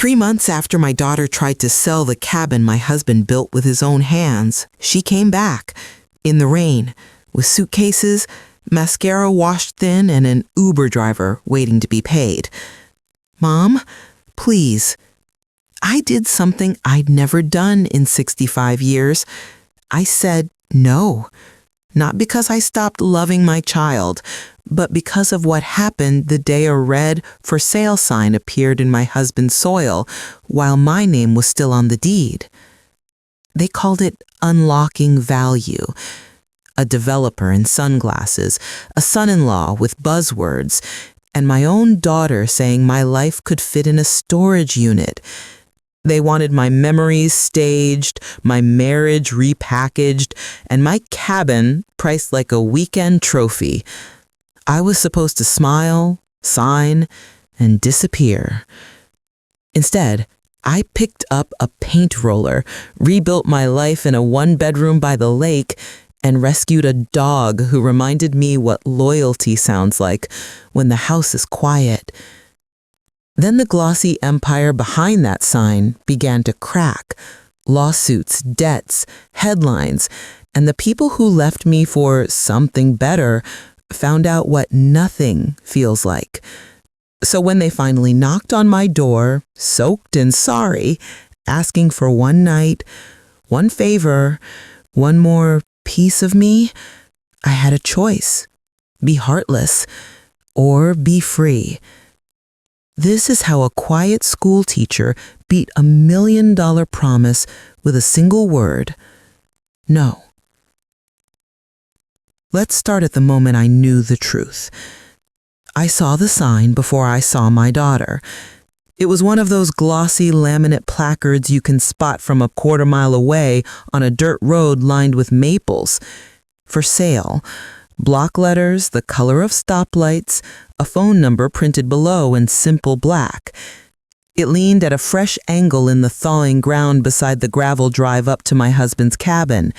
3 months after my daughter tried to sell the cabin my husband built with his own hands, she came back, in the rain, with suitcases, mascara washed thin, and an Uber driver waiting to be paid. "Mom, please." I did something I'd never done in 65 years. I said no. Not because I stopped loving my child, but because of what happened the day a red "for sale" sign appeared in my husband's soil while my name was still on the deed. They called it unlocking value. A developer in sunglasses, a son-in-law with buzzwords, and my own daughter saying my life could fit in a storage unit. They wanted my memories staged, my marriage repackaged, and my cabin priced like a weekend trophy. I was supposed to smile, sign, and disappear. Instead, I picked up a paint roller, rebuilt my life in a one-bedroom by the lake, and rescued a dog who reminded me what loyalty sounds like when the house is quiet. Then the glossy empire behind that sign began to crack. Lawsuits, debts, headlines, and the people who left me for something better found out what nothing feels like. So when they finally knocked on my door, soaked and sorry, asking for one night, one favor, one more piece of me, I had a choice: be heartless or be free. This is how a quiet school teacher beat $1 million promise with a single word: no. Let's start at the moment I knew the truth. I saw the sign before I saw my daughter. It was one of those glossy laminate placards you can spot from a quarter-mile away on a dirt road lined with maples. For sale. Block letters, the color of stoplights, a phone number printed below in simple black. It leaned at a fresh angle in the thawing ground beside the gravel drive up to my husband's cabin.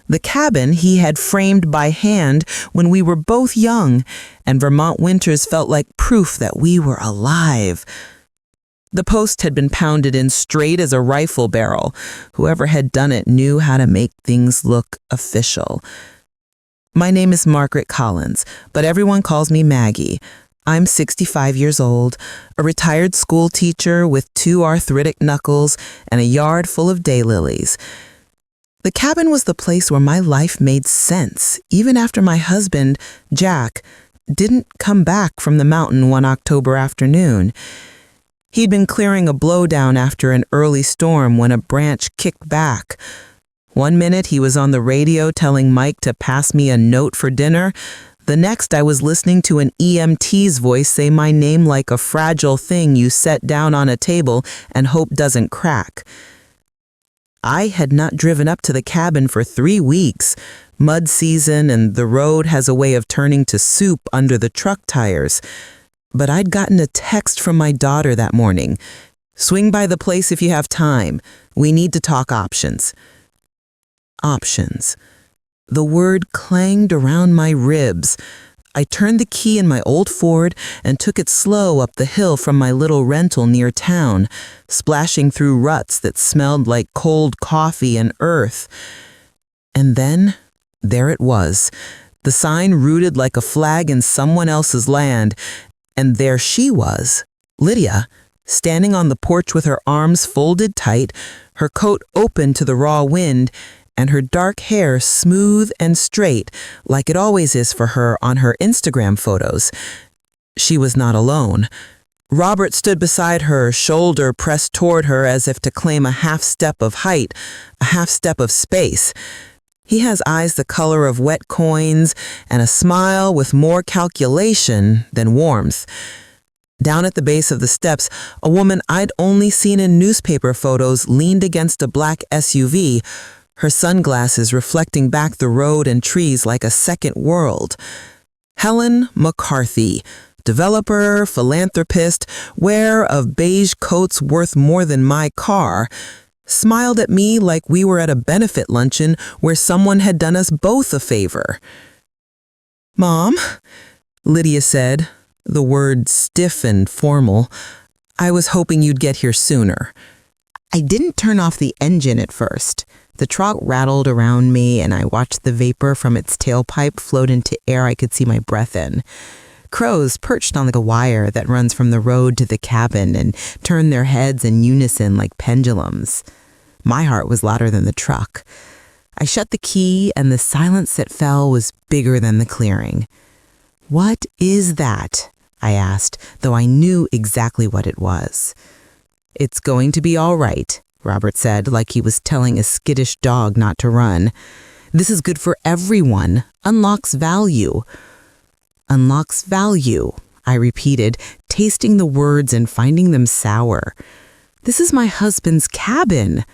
The cabin he had framed by hand when we were both young, and Vermont winters felt like proof that we were alive. The post had been pounded in straight as a rifle barrel. Whoever had done it knew how to make things look official. My name is Margaret Collins, but everyone calls me Maggie. I'm 65 years old, a retired school teacher with 2 arthritic knuckles and a yard full of daylilies. The cabin was the place where my life made sense, even after my husband, Jack, didn't come back from the mountain one October afternoon. He'd been clearing a blowdown after an early storm when a branch kicked back. One minute he was on the radio telling Mike to pass me a note for dinner. The next I was listening to an EMT's voice say my name like a fragile thing you set down on a table and hope doesn't crack. I had not driven up to the cabin for 3 weeks. Mud season, and the road has a way of turning to soup under the truck tires. But I'd gotten a text from my daughter that morning. "Swing by the place if you have time. We need to talk options." Options. The word clanged around my ribs. I turned the key in my old Ford and took it slow up the hill from my little rental near town, splashing through ruts that smelled like cold coffee and earth. And then, there it was, the sign rooted like a flag in someone else's land, and there she was, Lydia, standing on the porch with her arms folded tight, her coat open to the raw wind, and her dark hair smooth and straight, like it always is for her on her Instagram photos. She was not alone. Robert stood beside her, shoulder pressed toward her as if to claim a half step of height, a half step of space. He has eyes the color of wet coins and a smile with more calculation than warmth. Down at the base of the steps, a woman I'd only seen in newspaper photos leaned against a black SUV, her sunglasses reflecting back the road and trees like a second world. Helen McCarthy, developer, philanthropist, wearer of beige coats worth more than my car, smiled at me like we were at a benefit luncheon where someone had done us both a favor. "Mom," Lydia said, the word stiff and formal. I was hoping you'd get here sooner. I didn't turn off the engine at first. The truck rattled around me and I watched the vapor from its tailpipe float into air I could see my breath in. Crows perched on the wire that runs from the road to the cabin and turned their heads in unison like pendulums. My heart was louder than the truck. I shut the key and the silence that fell was bigger than the clearing. "What is that?" I asked, though I knew exactly what it was. "It's going to be all right," Robert said, like he was telling a skittish dog not to run. "This is good for everyone. Unlocks value." "Unlocks value," I repeated, tasting the words and finding them sour. "This is my husband's cabin."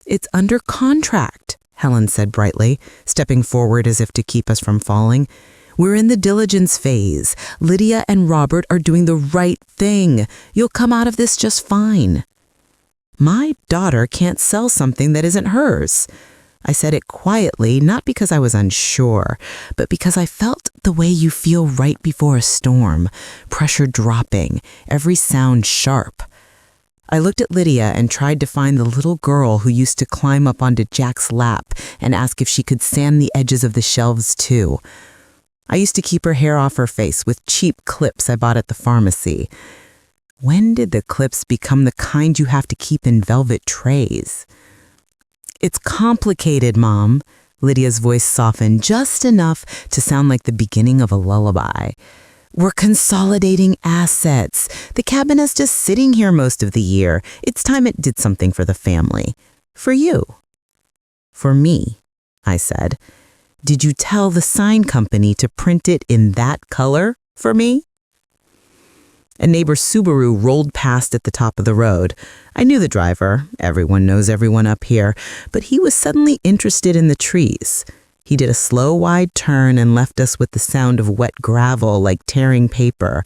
"It's under contract," Helen said brightly, stepping forward as if to keep us from falling. "We're in the diligence phase. Lydia and Robert are doing the right thing. You'll come out of this just fine." "My daughter can't sell something that isn't hers." I said it quietly, not because I was unsure, but because I felt the way you feel right before a storm, pressure dropping, every sound sharp. I looked at Lydia and tried to find the little girl who used to climb up onto Jack's lap and ask if she could sand the edges of the shelves too. I used to keep her hair off her face with cheap clips I bought at the pharmacy. When did the clips become the kind you have to keep in velvet trays? "It's complicated, Mom." Lydia's voice softened just enough to sound like the beginning of a lullaby. "We're consolidating assets. The cabin is just sitting here most of the year. It's time it did something for the family. For you." "For me," I said. "Did you tell the sign company to print it in that color for me?" A neighbor's Subaru rolled past at the top of the road. I knew the driver. Everyone knows everyone up here. But he was suddenly interested in the trees. He did a slow, wide turn and left us with the sound of wet gravel like tearing paper.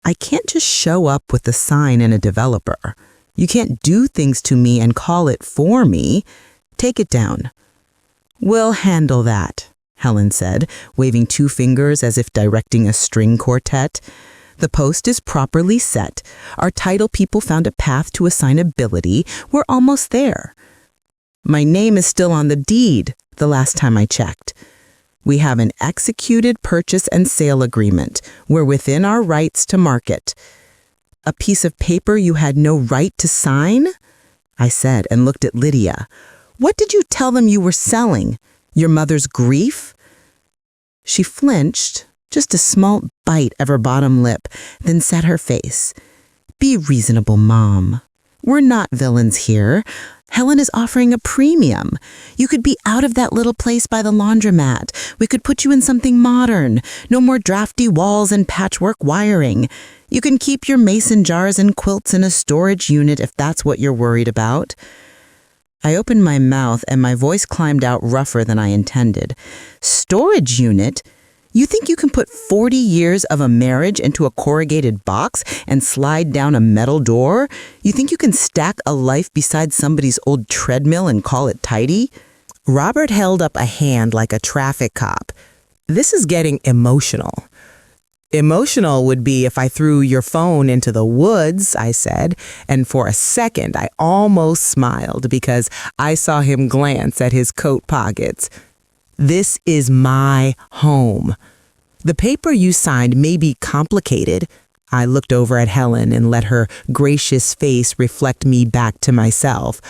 I can't just show up with a sign and a developer. You can't do things to me and call it for me. Take it down. "We'll handle that," Helen said, waving two fingers as if directing a string quartet. "The post is properly set. Our title people found a path to assignability. We're almost there. My name is still on the deed, the last time I checked. We have an executed purchase and sale agreement. We're within our rights to market." "A piece of paper you had no right to sign?" I said and looked at Lydia. "What did you tell them you were selling? Your mother's grief?" She flinched, just a small bite of her bottom lip, then set her face. "Be reasonable, Mom. We're not villains here. Helen is offering a premium. You could be out of that little place by the laundromat. We could put you in something modern. No more drafty walls and patchwork wiring. You can keep your mason jars and quilts in a storage unit if that's what you're worried about." I opened my mouth and my voice climbed out rougher than I intended. "Storage unit? You think you can put 40 years of a marriage into a corrugated box and slide down a metal door? You think you can stack a life beside somebody's old treadmill and call it tidy?" Robert held up a hand like a traffic cop. "This is getting emotional." "Emotional would be if I threw your phone into the woods," I said, and for a second I almost smiled because I saw him glance at his coat pockets. "This is my home. The paper you signed may be complicated." I looked over at Helen and let her gracious face reflect me back to myself.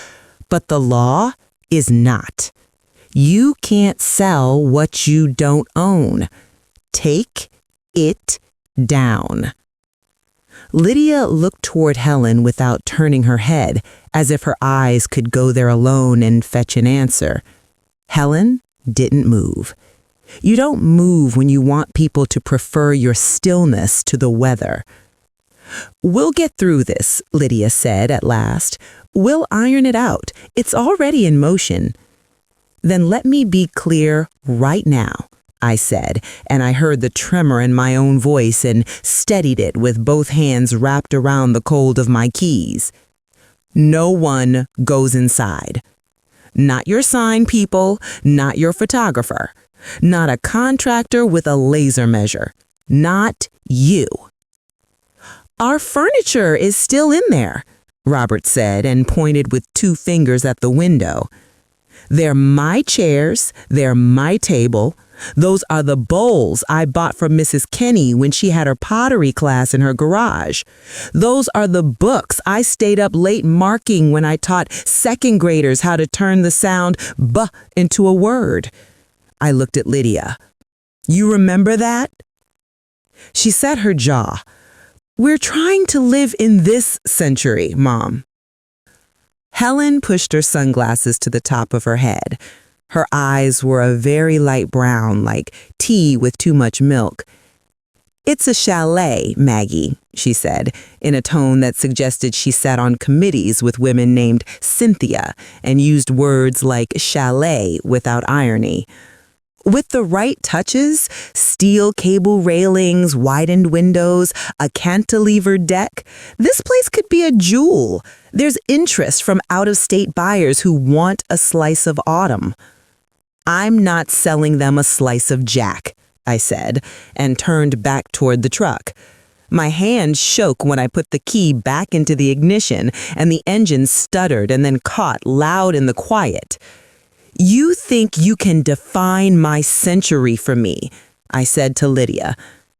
"But the law is not. You can't sell what you don't own. Take it down." Lydia looked toward Helen without turning her head, as if her eyes could go there alone and fetch an answer. Helen didn't move. You don't move when you want people to prefer your stillness to the weather. "We'll get through this," Lydia said at last. "We'll iron it out. It's already in motion." "Then let me be clear right now," I said, and I heard the tremor in my own voice and steadied it with both hands wrapped around the cold of my keys. "No one goes inside. Not your sign people, not your photographer, not a contractor with a laser measure, not you." Our furniture is still in there, Robert said and pointed with 2 fingers at the window. They're my chairs, they're my table. Those are the bowls I bought from Mrs. Kenny when she had her pottery class in her garage. Those are the books I stayed up late marking when I taught 2nd graders how to turn the sound B into a word. I looked at Lydia. You remember that? She set her jaw. We're trying to live in this century, Mom. Helen pushed her sunglasses to the top of her head. Her eyes were a very light brown, like tea with too much milk. It's a chalet, Maggie, she said, in a tone that suggested she sat on committees with women named Cynthia and used words like chalet without irony. With the right touches, steel cable railings, widened windows, a cantilevered deck, this place could be a jewel. There's interest from out-of-state buyers who want a slice of autumn. I'm not selling them a slice of Jack, I said, and turned back toward the truck. My hand shook when I put the key back into the ignition, and the engine stuttered and then caught loud in the quiet. You think you can define my century for me, I said to Lydia,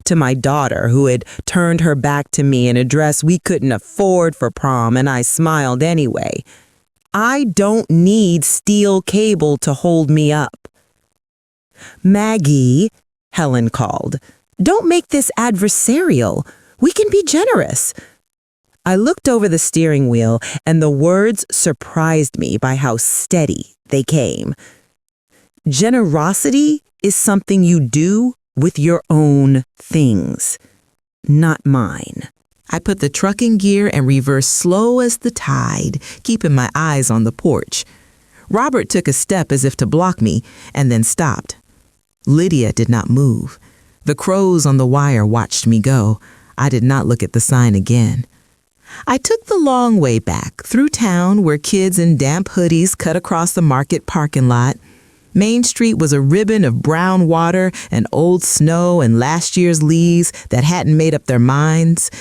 to my daughter who had turned her back to me in a dress we couldn't afford for prom, and I smiled anyway. I don't need steel cable to hold me up. Maggie, Helen called, don't make this adversarial. We can be generous. I looked over the steering wheel, and the words surprised me by how steady they came. Generosity is something you do with your own things, not mine. I put the truck in gear and reversed slow as the tide, keeping my eyes on the porch. Robert took a step as if to block me and then stopped. Lydia did not move. The crows on the wire watched me go. I did not look at the sign again. I took the long way back, through town where kids in damp hoodies cut across the market parking lot. Main Street was a ribbon of brown water and old snow and last year's leaves that hadn't made up their minds.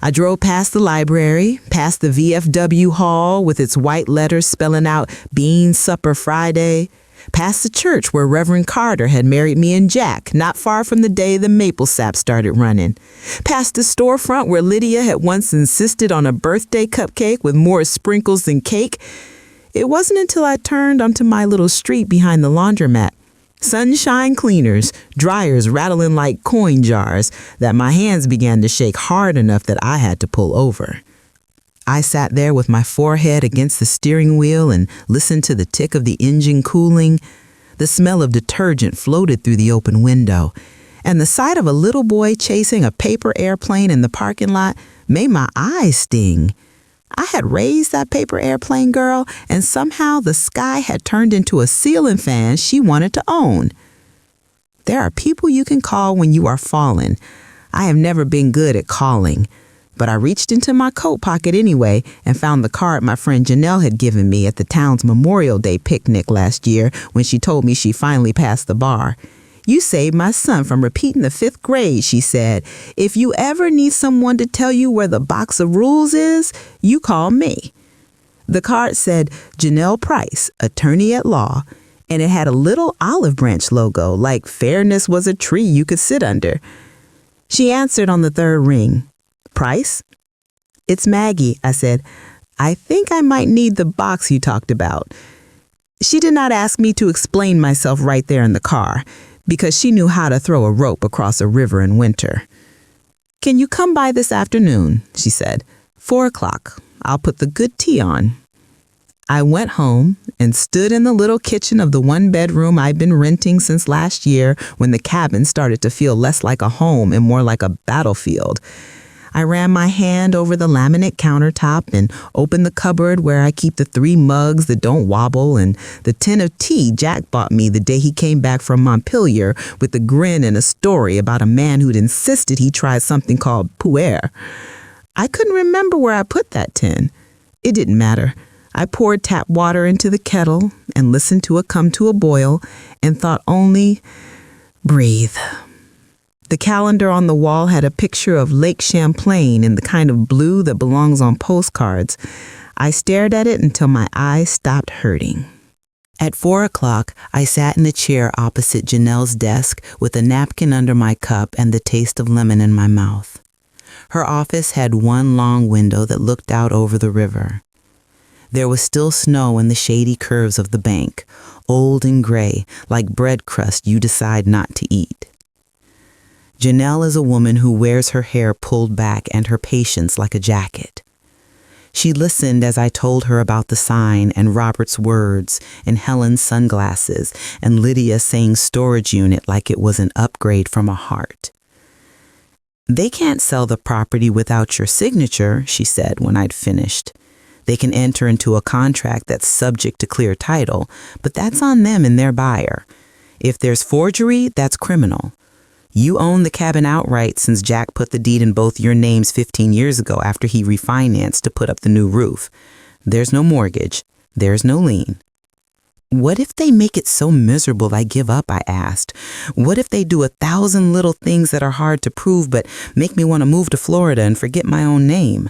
I drove past the library, past the VFW hall with its white letters spelling out Bean Supper Friday, past the church where Reverend Carter had married me and Jack, not far from the day the maple sap started running, past the storefront where Lydia had once insisted on a birthday cupcake with more sprinkles than cake. It wasn't until I turned onto my little street behind the laundromat, sunshine cleaners, dryers rattling like coin jars, that my hands began to shake hard enough that I had to pull over. I sat there with my forehead against the steering wheel and listened to the tick of the engine cooling. The smell of detergent floated through the open window, and the sight of a little boy chasing a paper airplane in the parking lot made my eyes sting. I had raised that paper airplane girl, and somehow the sky had turned into a ceiling fan she wanted to own. There are people you can call when you are fallen. I have never been good at calling, but I reached into my coat pocket anyway and found the card my friend Janelle had given me at the town's Memorial Day picnic last year when she told me she finally passed the bar. You saved my son from repeating the 5th grade, she said. If you ever need someone to tell you where the box of rules is, you call me. The card said Janelle Price, attorney at law, and it had a little olive branch logo, like fairness was a tree you could sit under. She answered on the 3rd ring. Price? It's Maggie, I said. I think I might need the box you talked about. She did not ask me to explain myself right there in the car, because she knew how to throw a rope across a river in winter. Can you come by this afternoon? She said. 4 o'clock. I'll put the good tea on. I went home and stood in the little kitchen of the 1-bedroom I'd been renting since last year when the cabin started to feel less like a home and more like a battlefield. I ran my hand over the laminate countertop and opened the cupboard where I keep the 3 mugs that don't wobble and the tin of tea Jack bought me the day he came back from Montpelier with a grin and a story about a man who'd insisted he tried something called pu'er. I couldn't remember where I put that tin. It didn't matter. I poured tap water into the kettle and listened to it come to a boil and thought only, breathe. The calendar on the wall had a picture of Lake Champlain in the kind of blue that belongs on postcards. I stared at it until my eyes stopped hurting. At 4 o'clock, I sat in a chair opposite Janelle's desk with a napkin under my cup and the taste of lemon in my mouth. Her office had one long window that looked out over the river. There was still snow in the shady curves of the bank, old and gray, like bread crust you decide not to eat. Janelle is a woman who wears her hair pulled back and her patience like a jacket. She listened as I told her about the sign and Robert's words and Helen's sunglasses and Lydia saying storage unit like it was an upgrade from a heart. They can't sell the property without your signature, she said when I'd finished. They can enter into a contract that's subject to clear title, but that's on them and their buyer. If there's forgery, that's criminal. You own the cabin outright since Jack put the deed in both your names 15 years ago after he refinanced to put up the new roof. There's no mortgage. There's no lien. What if they make it so miserable I give up, I asked. What if they do 1,000 little things that are hard to prove but make me want to move to Florida and forget my own name?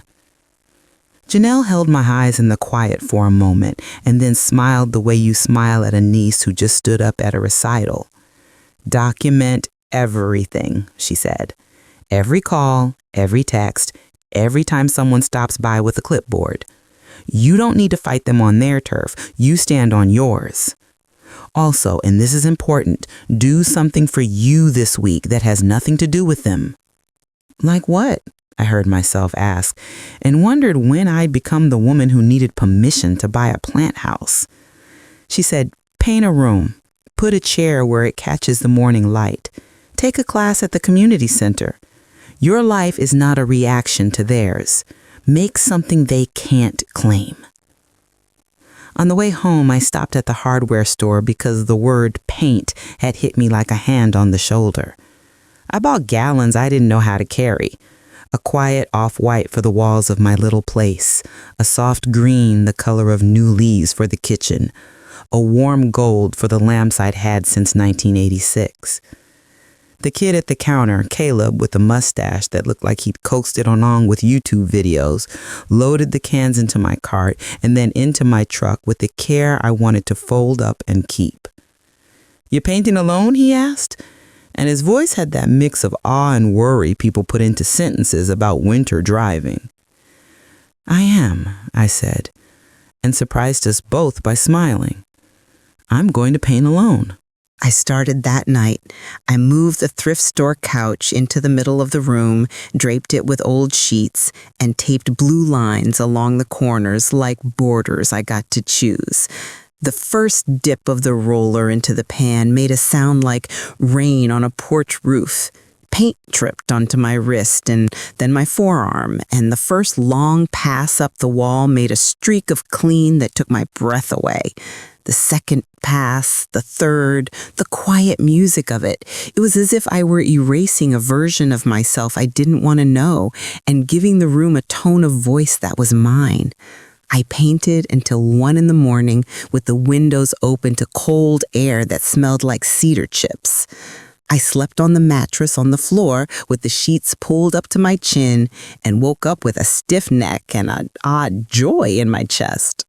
Janelle held my eyes in the quiet for a moment and then smiled the way you smile at a niece who just stood up at a recital. Document everything, she said. Every call, every text, every time someone stops by with a clipboard. You don't need to fight them on their turf. You stand on yours. Also, and this is important, do something for you this week that has nothing to do with them. Like what? I heard myself ask, and wondered when I'd become the woman who needed permission to buy a plant house. She said, paint a room. Put a chair where it catches the morning light. Take a class at the community center. Your life is not a reaction to theirs. Make something they can't claim. On the way home, I stopped at the hardware store because the word paint had hit me like a hand on the shoulder. I bought gallons I didn't know how to carry. A quiet off-white for the walls of my little place. A soft green, the color of new leaves, for the kitchen. A warm gold for the lamps I'd had since 1986. The kid at the counter, Caleb with a mustache that looked like he'd coaxed it along with YouTube videos, loaded the cans into my cart and then into my truck with the care I wanted to fold up and keep. You painting alone? He asked. And his voice had that mix of awe and worry people put into sentences about winter driving. I am, I said, and surprised us both by smiling. I'm going to paint alone. I started that night. I moved the thrift store couch into the middle of the room, draped it with old sheets, and taped blue lines along the corners like borders I got to choose. The first dip of the roller into the pan made a sound like rain on a porch roof. Paint dripped onto my wrist and then my forearm, and the first long pass up the wall made a streak of clean that took my breath away. The second pass, the third, the quiet music of it. It was as if I were erasing a version of myself I didn't want to know and giving the room a tone of voice that was mine. I painted until 1 a.m. with the windows open to cold air that smelled like cedar chips. I slept on the mattress on the floor with the sheets pulled up to my chin and woke up with a stiff neck and an odd joy in my chest.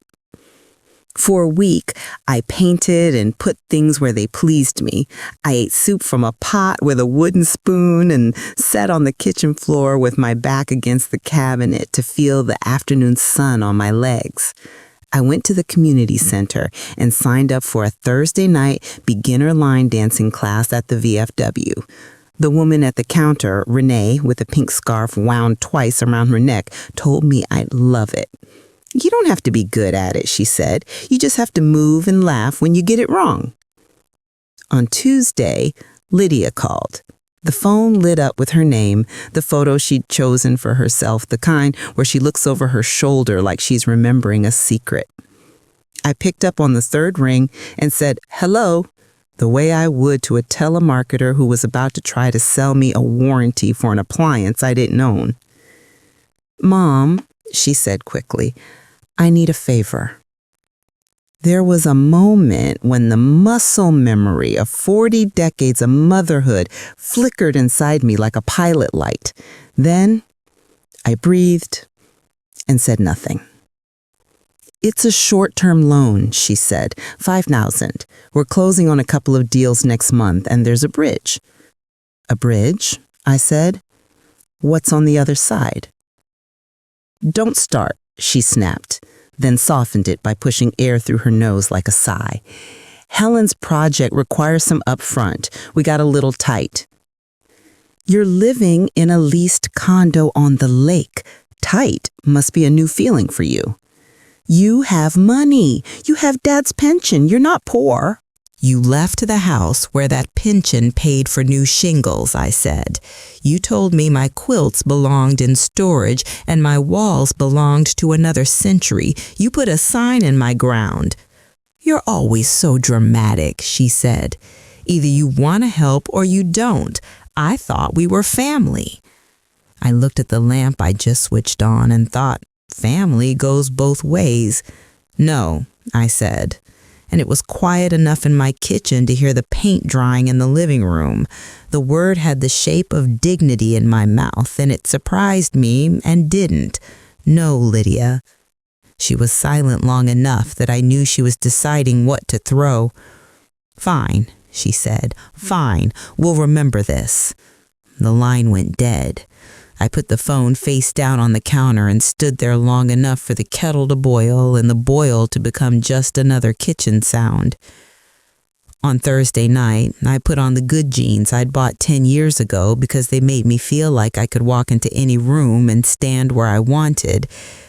For a week, I painted and put things where they pleased me. I ate soup from a pot with a wooden spoon and sat on the kitchen floor with my back against the cabinet to feel the afternoon sun on my legs. I went to the community center and signed up for a Thursday night beginner line dancing class at the VFW. The woman at the counter, Renee, with a pink scarf wound twice around her neck, told me I'd love it. You don't have to be good at it, she said. You just have to move and laugh when you get it wrong. On Tuesday, Lydia called. The phone lit up with her name, the photo she'd chosen for herself, the kind where she looks over her shoulder like she's remembering a secret. I picked up on the third ring and said, hello, the way I would to a telemarketer who was about to try to sell me a warranty for an appliance I didn't own. Mom, she said quickly, I need a favor. There was a moment when the muscle memory of 40 decades of motherhood flickered inside me like a pilot light. Then I breathed and said nothing. "It's a short-term loan," she said. "5,000. We're closing on a couple of deals next month, and there's a bridge." "A bridge?" I said. "What's on the other side?" "Don't start," she snapped, then softened it by pushing air through her nose like a sigh. "Helen's project requires some upfront. We got a little tight." "You're living in a leased condo on the lake. Tight must be a new feeling for you." "You have money. You have Dad's pension. You're not poor." "You left the house where that pension paid for new shingles," I said. "You told me my quilts belonged in storage and my walls belonged to another century. You put a sign in my ground." "You're always so dramatic," she said. "Either you want to help or you don't. I thought we were family." I looked at the lamp I just switched on and thought, family goes both ways. "No," I said. And it was quiet enough in my kitchen to hear the paint drying in the living room. The word had the shape of dignity in my mouth, and it surprised me and didn't. "No, Lydia." She was silent long enough that I knew she was deciding what to throw. "Fine," she said. "Fine, we'll remember this." The line went dead. I put the phone face down on the counter and stood there long enough for the kettle to boil and the boil to become just another kitchen sound. On Thursday night, I put on the good jeans I'd bought 10 years ago because they made me feel like I could walk into any room and stand where I wanted.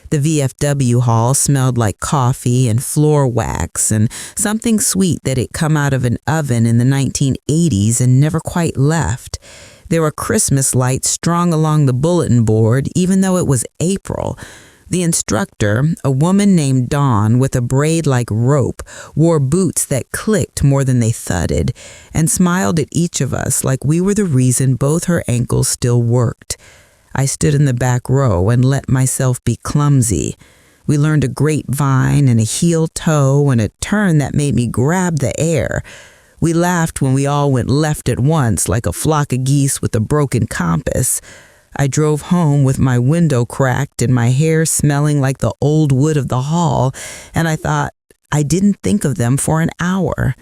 The VFW hall smelled like coffee and floor wax and something sweet that had come out of an oven in the 1980s and never quite left. There were Christmas lights strung along the bulletin board, even though it was April. The instructor, a woman named Dawn with a braid like rope, wore boots that clicked more than they thudded, and smiled at each of us like we were the reason both her ankles still worked. I stood in the back row and let myself be clumsy. We learned a grapevine and a heel toe and a turn that made me grab the air. We laughed when we all went left at once like a flock of geese with a broken compass. I drove home with my window cracked and my hair smelling like the old wood of the hall, and I thought I didn't think of them for an hour.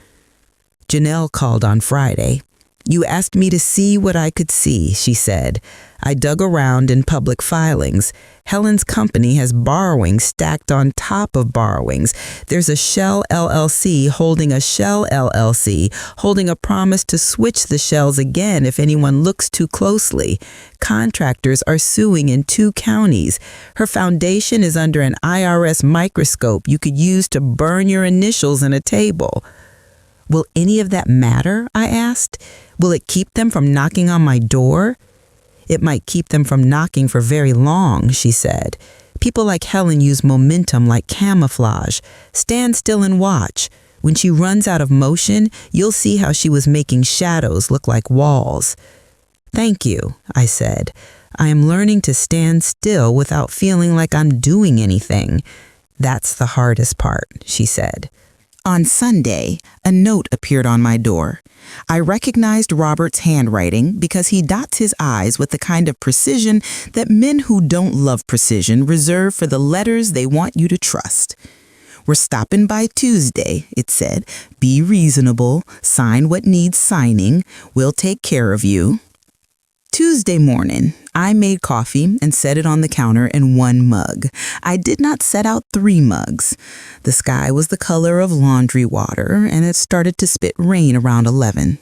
Janelle called on Friday. "You asked me to see what I could see," she said. I dug around in public filings. Helen's company has borrowings stacked on top of borrowings. There's a Shell LLC holding a Shell LLC, holding a promise to switch the shells again if anyone looks too closely. Contractors are suing in 2 counties. Her foundation is under an IRS microscope you could use to burn your initials in a table. "Will any of that matter?" I asked. "Will it keep them from knocking on my door?" "It might keep them from knocking for very long," she said. "People like Helen use momentum like camouflage. Stand still and watch. When she runs out of motion, you'll see how she was making shadows look like walls." "Thank you," I said. "I am learning to stand still without feeling like I'm doing anything." "That's the hardest part," she said. On Sunday, a note appeared on my door. I recognized Robert's handwriting because he dots his I's with the kind of precision that men who don't love precision reserve for the letters they want you to trust. "We're stopping by Tuesday," it said. "Be reasonable, sign what needs signing. We'll take care of you." Tuesday morning, I made coffee and set it on the counter in 1 mug. I did not set out 3 mugs. The sky was the color of laundry water, and it started to spit rain around 11.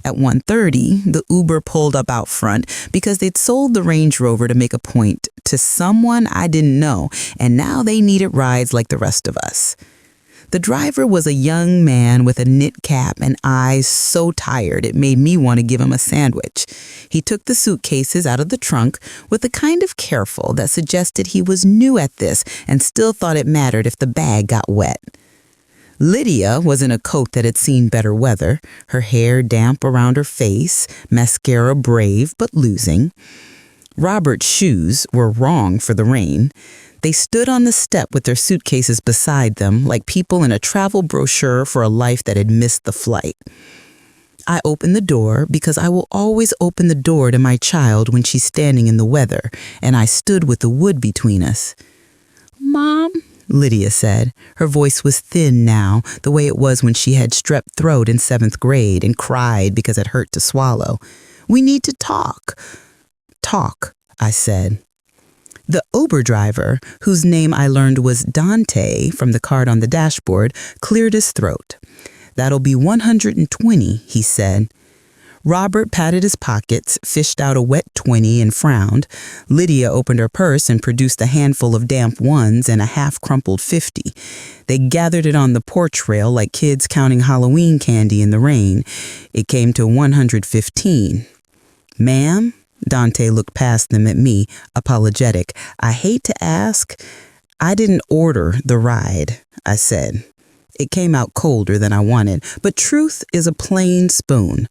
At 1:30, the Uber pulled up out front because they'd sold the Range Rover to make a point to someone I didn't know, and now they needed rides like the rest of us. The driver was a young man with a knit cap and eyes so tired it made me want to give him a sandwich. He took the suitcases out of the trunk with the kind of careful that suggested he was new at this and still thought it mattered if the bag got wet. Lydia was in a coat that had seen better weather, her hair damp around her face, mascara brave but losing. Robert's shoes were wrong for the rain. They stood on the step with their suitcases beside them, like people in a travel brochure for a life that had missed the flight. I opened the door because I will always open the door to my child when she's standing in the weather, and I stood with the wood between us. "Mom," Lydia said. Her voice was thin now, the way it was when she had strep throat in 7th grade and cried because it hurt to swallow. "We need to talk." "Talk," I said. The Uber driver, whose name I learned was Dante from the card on the dashboard, cleared his throat. "That'll be 120, he said. Robert patted his pockets, fished out a wet 20 and frowned. Lydia opened her purse and produced a handful of damp ones and a half-crumpled 50. They gathered it on the porch rail like kids counting Halloween candy in the rain. It came to 115. "Ma'am?" Dante looked past them at me, apologetic. "I hate to ask. I didn't order the ride," I said. It came out colder than I wanted, but truth is a plain spoon.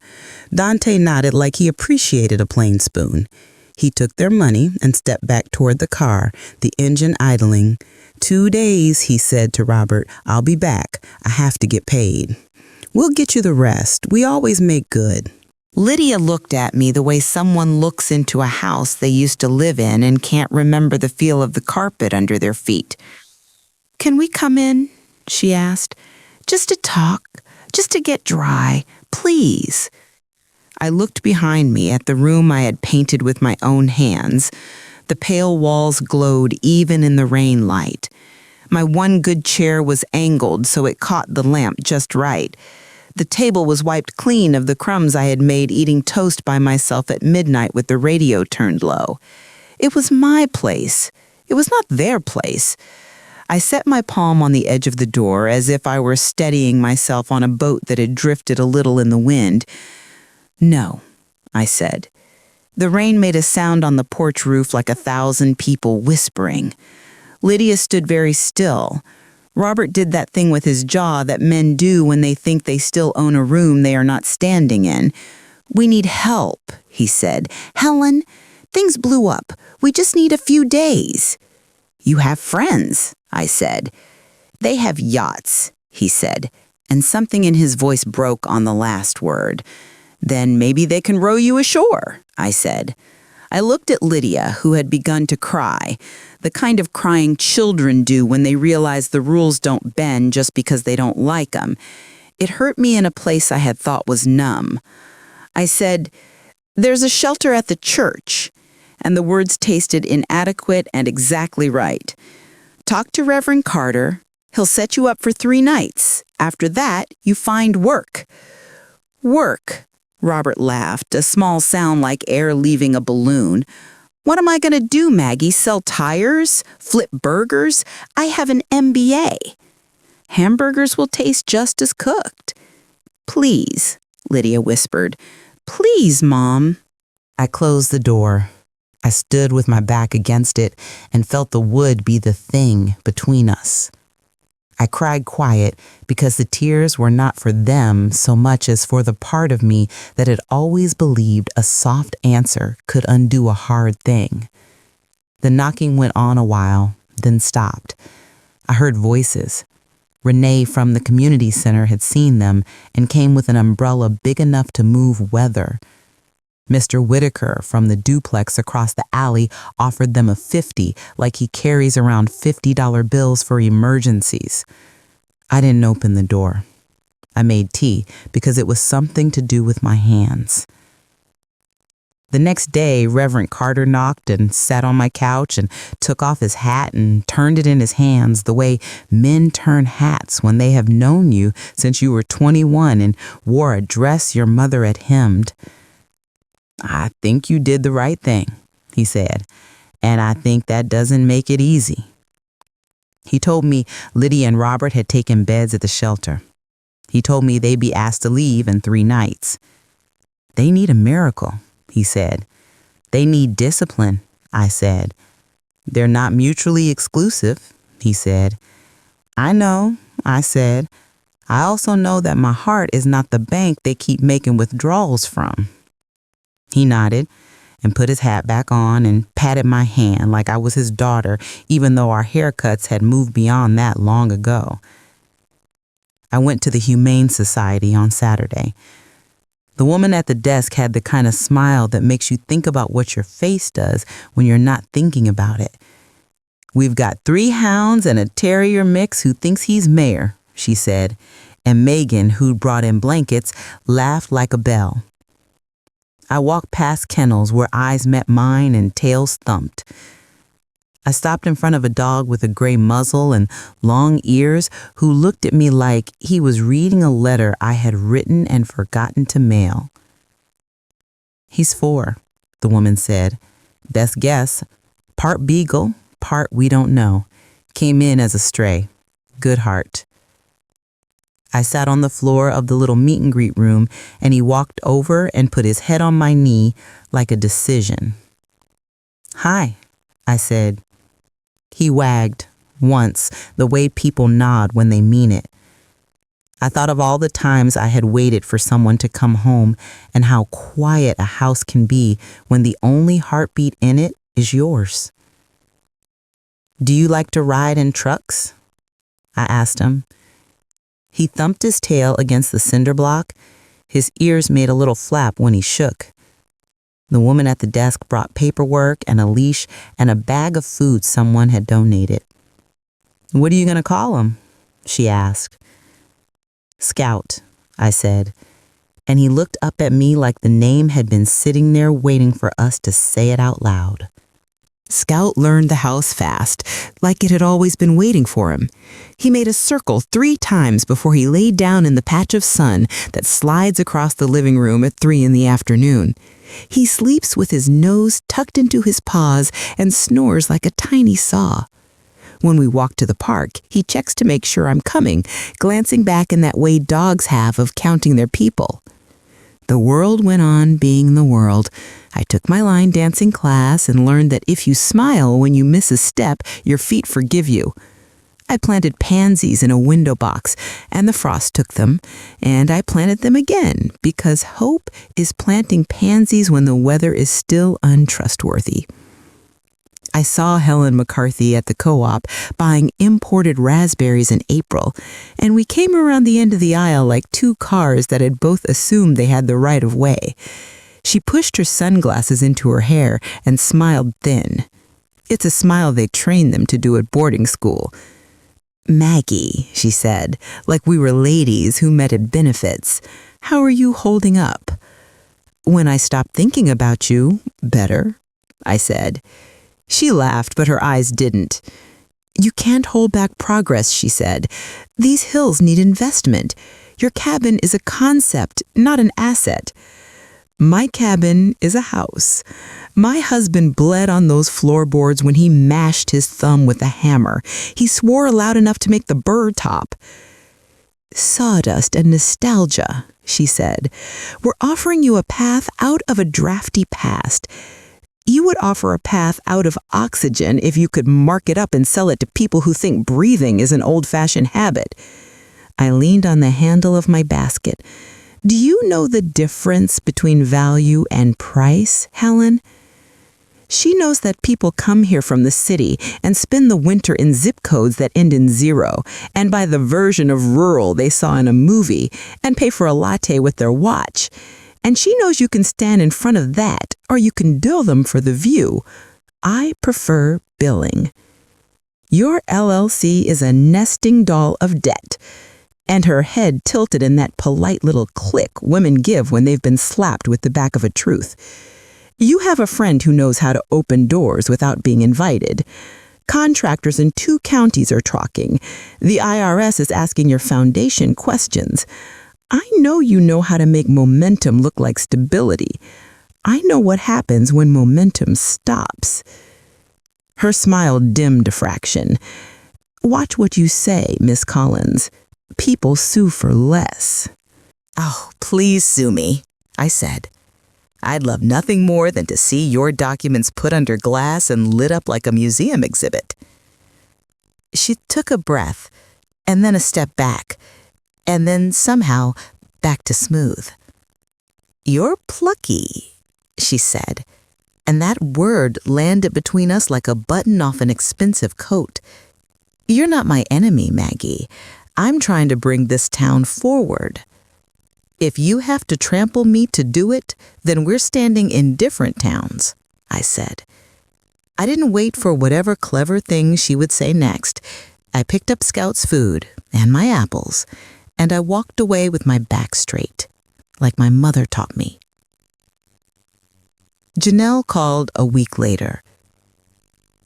Dante nodded like he appreciated a plain spoon. He took their money and stepped back toward the car, the engine idling. 2 days, he said to Robert. "I'll be back. I have to get paid." "We'll get you the rest. We always make good." Lydia looked at me the way someone looks into a house they used to live in and can't remember the feel of the carpet under their feet. "Can we come in?" she asked. "Just to talk, just to get dry, please." I looked behind me at the room I had painted with my own hands. The pale walls glowed even in the rain light. My one good chair was angled so it caught the lamp just right. The table was wiped clean of the crumbs I had made eating toast by myself at midnight with the radio turned low. It was my place. It was not their place. I set my palm on the edge of the door as if I were steadying myself on a boat that had drifted a little in the wind. "No," I said. The rain made a sound on the porch roof like 1,000 people whispering. Lydia stood very still. Robert did that thing with his jaw that men do when they think they still own a room they are not standing in. "We need help," he said. "Helen, things blew up. We just need a few days." "You have friends," I said. "They have yachts," he said, and something in his voice broke on the last word. "Then maybe they can row you ashore," I said. I looked at Lydia, who had begun to cry, the kind of crying children do when they realize the rules don't bend just because they don't like them. It hurt me in a place I had thought was numb. I said, "There's a shelter at the church," and the words tasted inadequate and exactly right. "Talk to Reverend Carter. He'll set you up for 3 nights. After that, you find work." "Work," Robert laughed, a small sound like air leaving a balloon. "What am I going to do, Maggie? Sell tires? Flip burgers? I have an MBA. Hamburgers will taste just as cooked." "Please," Lydia whispered. "Please, Mom." I closed the door. I stood with my back against it and felt the wood be the thing between us. I cried quiet because the tears were not for them so much as for the part of me that had always believed a soft answer could undo a hard thing. The knocking went on a while, then stopped. I heard voices. Renee from the community center had seen them and came with an umbrella big enough to move weather. Mr. Whitaker from the duplex across the alley offered them a 50, like he carries around $50 bills for emergencies. I didn't open the door. I made tea because it was something to do with my hands. The next day, Reverend Carter knocked and sat on my couch and took off his hat and turned it in his hands the way men turn hats when they have known you since you were 21 and wore a dress your mother had hemmed. "I think you did the right thing," he said, "and I think that doesn't make it easy." He told me Lydia and Robert had taken beds at the shelter. He told me they'd be asked to leave in 3 nights. "They need a miracle," he said. "They need discipline," I said. "They're not mutually exclusive," he said. "I know," I said. "I also know that my heart is not the bank they keep making withdrawals from." He nodded, and put his hat back on and patted my hand like I was his daughter, even though our haircuts had moved beyond that long ago. I went to the Humane Society on Saturday. The woman at the desk had the kind of smile that makes you think about what your face does when you're not thinking about it. "We've got 3 hounds and a terrier mix who thinks he's mayor," she said, and Megan, who'd brought in blankets, laughed like a bell. I walked past kennels where eyes met mine and tails thumped. I stopped in front of a dog with a gray muzzle and long ears who looked at me like he was reading a letter I had written and forgotten to mail. "He's 4, the woman said. "Best guess. Part beagle, part we don't know. Came in as a stray. Good heart." I sat on the floor of the little meet and greet room, and he walked over and put his head on my knee like a decision. "Hi," I said. He wagged, once, the way people nod when they mean it. I thought of all the times I had waited for someone to come home and how quiet a house can be when the only heartbeat in it is yours. "Do you like to ride in trucks?" I asked him. He thumped his tail against the cinder block. His ears made a little flap when he shook. The woman at the desk brought paperwork and a leash and a bag of food someone had donated. "What are you going to call him?" she asked. "Scout," I said, and he looked up at me like the name had been sitting there waiting for us to say it out loud. Scout learned the house fast, like it had always been waiting for him. He made a circle 3 times before he laid down in the patch of sun that slides across the living room at 3 in the afternoon. He sleeps with his nose tucked into his paws and snores like a tiny saw. When we walk to the park, he checks to make sure I'm coming, glancing back in that way dogs have of counting their people. The world went on being the world. I took my line dancing class and learned that if you smile when you miss a step, your feet forgive you. I planted pansies in a window box, and the frost took them, and I planted them again because hope is planting pansies when the weather is still untrustworthy. I saw Helen McCarthy at the co-op buying imported raspberries in April, and we came around the end of the aisle like 2 cars that had both assumed they had the right of way. She pushed her sunglasses into her hair and smiled thin. It's a smile they trained them to do at boarding school. "Maggie," she said, like we were ladies who met at benefits, "how are you holding up?" "When I stopped thinking about you, better," I said. She laughed, but her eyes didn't. "You can't hold back progress," she said. "These hills need investment. Your cabin is a concept, not an asset." "My cabin is a house. My husband bled on those floorboards when he mashed his thumb with a hammer. He swore loud enough to make the burr top." "Sawdust and nostalgia," she said. "We're offering you a path out of a drafty past. You would offer a path out of oxygen if you could mark it up and sell it to people who think breathing is an old-fashioned habit." I leaned on the handle of my basket. "Do you know the difference between value and price, Helen?" She knows that people come here from the city and spend the winter in zip codes that end in 0 and buy the version of rural they saw in a movie and pay for a latte with their watch. And she knows you can stand in front of that or you can bill them for the view. I prefer billing. Your LLC is a nesting doll of debt. And her head tilted in that polite little click women give when they've been slapped with the back of a truth. You have a friend who knows how to open doors without being invited. Contractors in 2 counties are talking. The IRS is asking your foundation questions. I know you know how to make momentum look like stability. I know what happens when momentum stops. Her smile dimmed a fraction. Watch what you say, Miss Collins. People sue for less. Oh, please sue me, I said. I'd love nothing more than to see your documents put under glass and lit up like a museum exhibit. She took a breath, and then a step back, and then somehow back to smooth. You're plucky, she said. And that word landed between us like a button off an expensive coat. You're not my enemy, Maggie. I'm trying to bring this town forward. If you have to trample me to do it, then we're standing in different towns, I said. I didn't wait for whatever clever thing she would say next. I picked up Scout's food and my apples, and I walked away with my back straight, like my mother taught me. Janelle called a week later.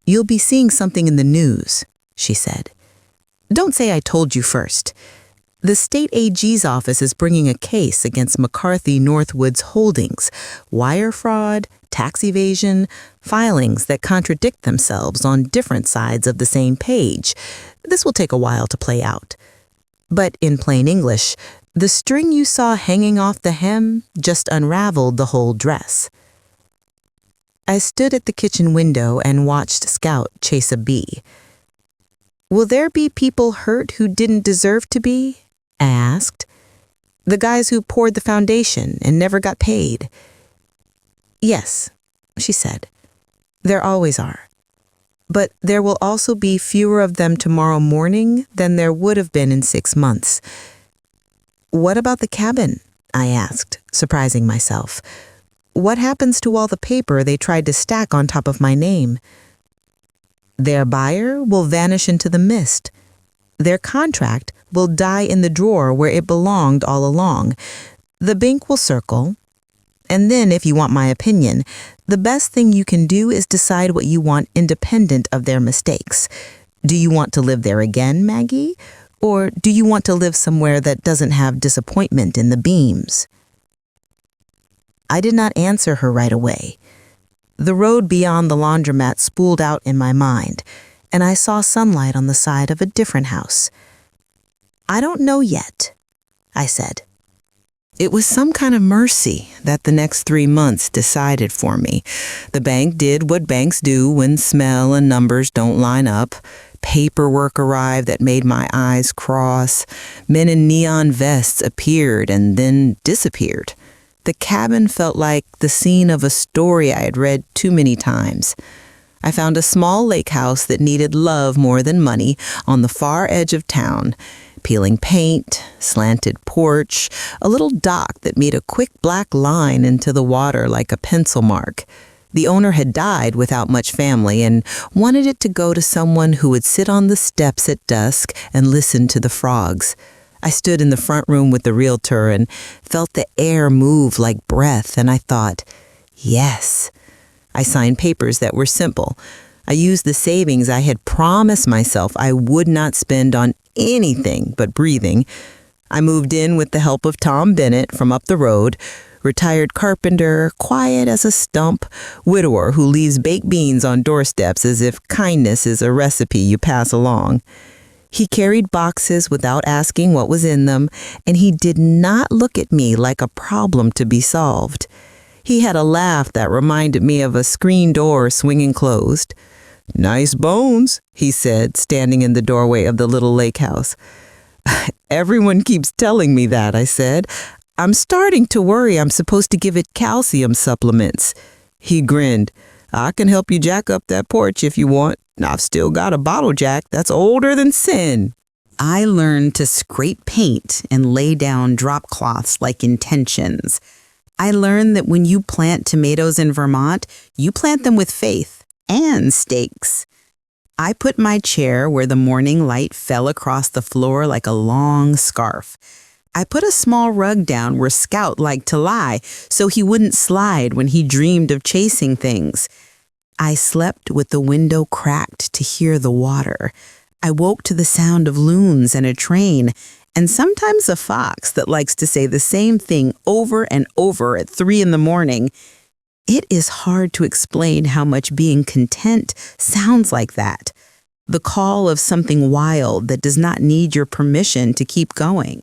You'll be seeing something in the news, she said. Don't say I told you first. The state AG's office is bringing a case against McCarthy Northwood's holdings, wire fraud, tax evasion, filings that contradict themselves on different sides of the same page. This will take a while to play out. But in plain English, the string you saw hanging off the hem just unraveled the whole dress. I stood at the kitchen window and watched Scout chase a bee. Will there be people hurt who didn't deserve to be? I asked. The guys who poured the foundation and never got paid. Yes, she said. There always are. But there will also be fewer of them tomorrow morning than there would have been in 6 months. What about the cabin? I asked, surprising myself. What happens to all the paper they tried to stack on top of my name? Their buyer will vanish into the mist. Their contract will die in the drawer where it belonged all along. The bank will circle. And then, if you want my opinion, the best thing you can do is decide what you want independent of their mistakes. Do you want to live there again, Maggie? Or do you want to live somewhere that doesn't have disappointment in the beams? I did not answer her right away. The road beyond the laundromat spooled out in my mind, and I saw sunlight on the side of a different house. I don't know yet, I said. It was some kind of mercy that the next 3 months decided for me. The bank did what banks do when smell and numbers don't line up. Paperwork arrived that made my eyes cross. Men in neon vests appeared and then disappeared. The cabin felt like the scene of a story I had read too many times. I found a small lake house that needed love more than money on the far edge of town. Peeling paint, slanted porch, a little dock that made a quick black line into the water like a pencil mark. The owner had died without much family and wanted it to go to someone who would sit on the steps at dusk and listen to the frogs. I stood in the front room with the realtor and felt the air move like breath, and I thought, yes. I signed papers that were simple. I used the savings I had promised myself I would not spend on anything but breathing. I moved in with the help of Tom Bennett from up the road, retired carpenter, quiet as a stump, widower who leaves baked beans on doorsteps as if kindness is a recipe you pass along. He carried boxes without asking what was in them, and he did not look at me like a problem to be solved. He had a laugh that reminded me of a screen door swinging closed. "Nice bones," he said, standing in the doorway of the little lake house. "Everyone keeps telling me that," I said. "I'm starting to worry I'm supposed to give it calcium supplements." He grinned. "I can help you jack up that porch if you want. I've still got a bottle jack that's older than sin." I learned to scrape paint and lay down drop cloths like intentions. I learned that when you plant tomatoes in Vermont, you plant them with faith and stakes. I put my chair where the morning light fell across the floor like a long scarf. I put a small rug down where Scout liked to lie so he wouldn't slide when he dreamed of chasing things. I slept with the window cracked to hear the water. I woke to the sound of loons and a train, and sometimes a fox that likes to say the same thing over and over at 3 a.m. It is hard to explain how much being content sounds like that. The call of something wild that does not need your permission to keep going.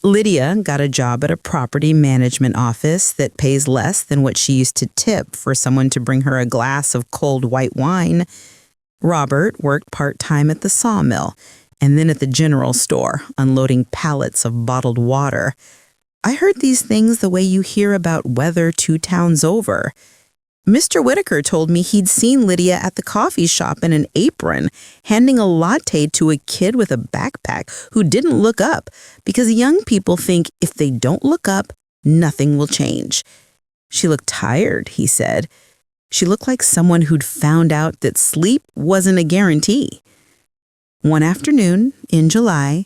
Lydia got a job at a property management office that pays less than what she used to tip for someone to bring her a glass of cold white wine. Robert worked part-time at the sawmill and then at the general store, unloading pallets of bottled water. I heard these things the way you hear about weather 2 towns over. Mr. Whitaker told me he'd seen Lydia at the coffee shop in an apron, handing a latte to a kid with a backpack who didn't look up, because young people think if they don't look up, nothing will change. She looked tired, he said. She looked like someone who'd found out that sleep wasn't a guarantee. One afternoon, in July,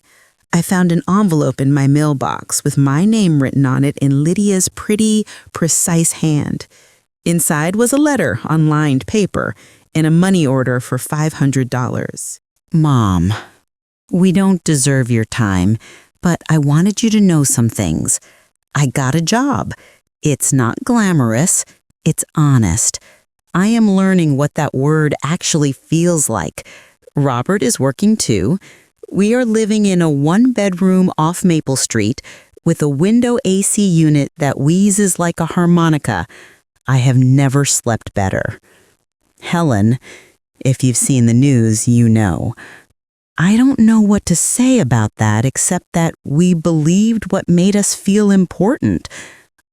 I found an envelope in my mailbox with my name written on it in Lydia's pretty, precise hand. Inside was a letter on lined paper and a money order for $500. Mom, we don't deserve your time, but I wanted you to know some things. I got a job. It's not glamorous. It's honest. I am learning what that word actually feels like. Robert is working too. We are living in a one-bedroom off Maple Street with a window AC unit that wheezes like a harmonica. I have never slept better. Helen, if you've seen the news, you know. I don't know what to say about that except that we believed what made us feel important.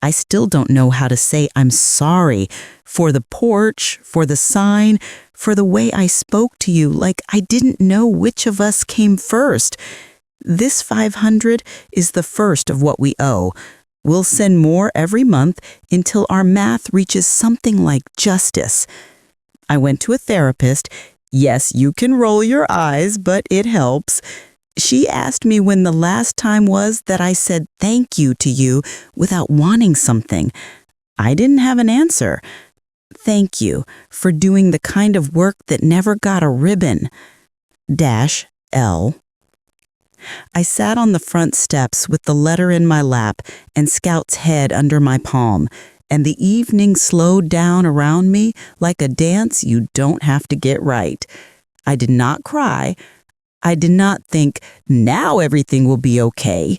I still don't know how to say I'm sorry for the porch, for the sign, for the way I spoke to you like I didn't know which of us came first. This $500 is the first of what we owe. We'll send more every month until our math reaches something like justice. I went to a therapist. Yes, you can roll your eyes, but it helps. She asked me when the last time was that I said thank you to you without wanting something. I didn't have an answer. Thank you for doing the kind of work that never got a ribbon. -L. I sat on the front steps with the letter in my lap and Scout's head under my palm, and the evening slowed down around me like a dance you don't have to get right. I did not cry. I did not think, now everything will be okay.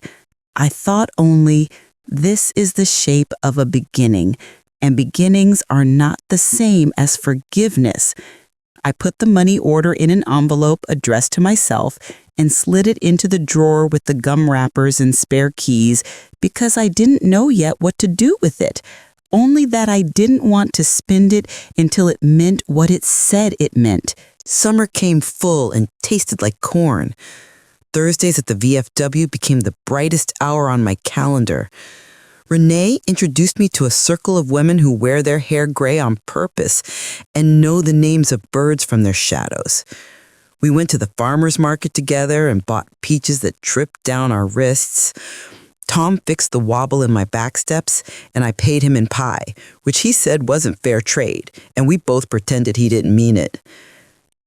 I thought only, this is the shape of a beginning, and beginnings are not the same as forgiveness. I put the money order in an envelope addressed to myself and slid it into the drawer with the gum wrappers and spare keys because I didn't know yet what to do with it, only that I didn't want to spend it until it meant what it said it meant. Summer came full and tasted like corn. Thursdays at the VFW became the brightest hour on my calendar. Renee introduced me to a circle of women who wear their hair gray on purpose and know the names of birds from their shadows. We went to the farmer's market together and bought peaches that dripped down our wrists. Tom fixed the wobble in my back steps, and I paid him in pie, which he said wasn't fair trade, and we both pretended he didn't mean it.